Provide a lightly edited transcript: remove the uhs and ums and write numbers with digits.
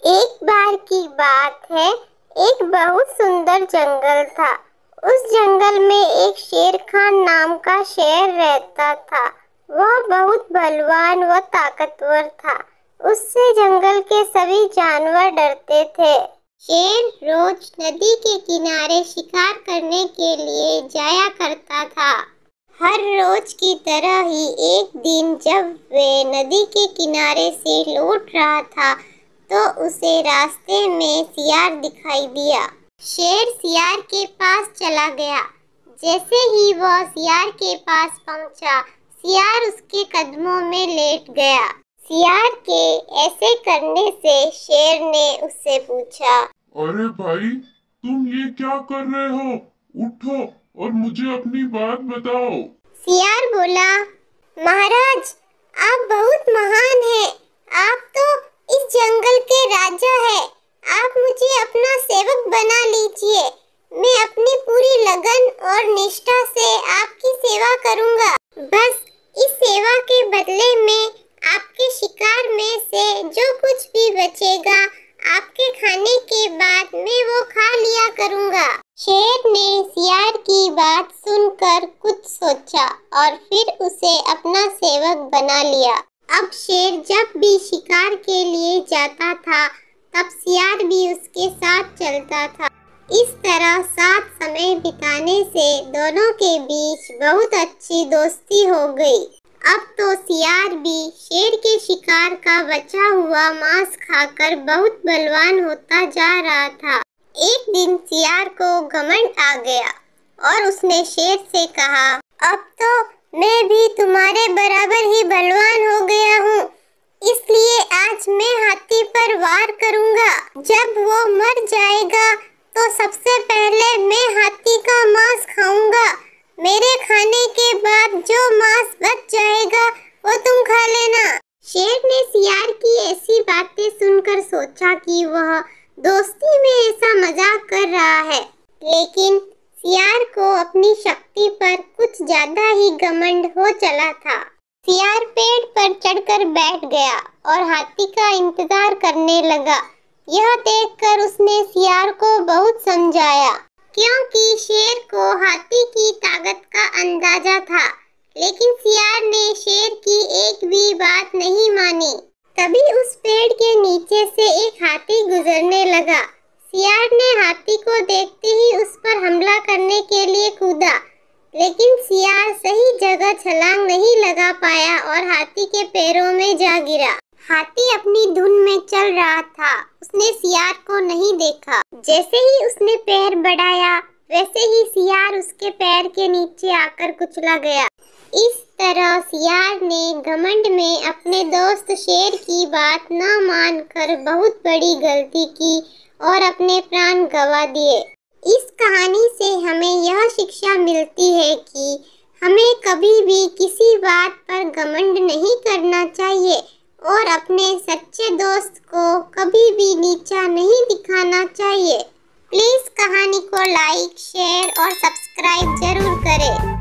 एक बार की बात है, एक बहुत सुंदर जंगल था। उस जंगल में एक शेर खान नाम का शेर रहता था। वह बहुत बलवान व ताकतवर था। उससे जंगल के सभी जानवर डरते थे। शेर रोज नदी के किनारे शिकार करने के लिए जाया करता था। हर रोज की तरह ही एक दिन जब वे नदी के किनारे से लौट रहा था तो उसे रास्ते में सियार दिखाई दिया। शेर सियार के पास चला गया। जैसे ही वह सियार के पास पहुंचा, सियार उसके कदमों में लेट गया। सियार के ऐसे करने से शेर ने उससे पूछा, अरे भाई, तुम ये क्या कर रहे हो? उठो और मुझे अपनी बात बताओ। सियार बोला, महाराज, आप बहुत महान हैं। आप तो इस जंगल के राजा हैं। आप मुझे अपना सेवक बना लीजिए। मैं अपनी पूरी लगन और निष्ठा से आपकी सेवा करूंगा। बस इस सेवा के बदले में आपके शिकार में से जो कुछ भी बचेगा, आपके खाने के बाद मैं वो खा लिया करूंगा। शेर ने सियार की बात सुनकर कुछ सोचा और फिर उसे अपना सेवक बना लिया। अब शेर जब भी शिकार के लिए जाता था, तब सियार भी उसके साथ चलता था। इस तरह साथ समय बिताने से दोनों के बीच बहुत अच्छी दोस्ती हो गई। अब तो सियार भी शेर के शिकार का बचा हुआ मांस खाकर बहुत बलवान होता जा रहा था। एक दिन सियार को घमंड आ गया और उसने शेर से कहा, अब तो मैं भी तुम्हारे बराबर ही बलवान हो गया हूँ, इसलिए आज मैं हाथी पर वार करूँगा। जब वो मर जाएगा तो सबसे पहले मैं हाथी का मांस खाऊंगा। मेरे खाने के बाद जो मांस बच जाएगा वो तुम खा लेना। शेर ने सियार की ऐसी बातें सुनकर सोचा कि वह दोस्ती में ऐसा मजाक कर रहा है, लेकिन सियार को अपनी शक्ति पर कुछ ज्यादा ही घमंड हो चला था। सियार पेड़ पर चढ़कर बैठ गया और हाथी का इंतजार करने लगा। यह देखकर उसने सियार को बहुत समझाया, क्योंकि शेर को हाथी की ताकत का अंदाजा था, लेकिन सियार ने शेर की एक भी बात नहीं मानी। तभी उस पेड़ के नीचे से एक हाथी गुजरने लगा। सियार ने हाथी को देखते ही उस पर हमला करने के लिए कूदा, लेकिन सियार सही जगह छलांग नहीं लगा पाया और हाथी के पैरों में जा गिरा। हाथी अपनी धुन में चल रहा था। उसने सियार को नहीं देखा। जैसे ही उसने पैर बढ़ाया, वैसे ही सियार उसके पैर के नीचे आकर कुचला गया। इस तरह सियार ने घमंड में अपने दोस्त शेर की बात न मानकर बहुत बड़ी गलती की और अपने प्राण गंवा दिए। इस कहानी से हमें यह शिक्षा मिलती है कि हमें कभी भी किसी बात पर घमंड नहीं करना चाहिए और अपने सच्चे दोस्त को कभी भी नीचा नहीं दिखाना चाहिए। प्लीज कहानी को लाइक, शेयर और सब्सक्राइब जरूर करें।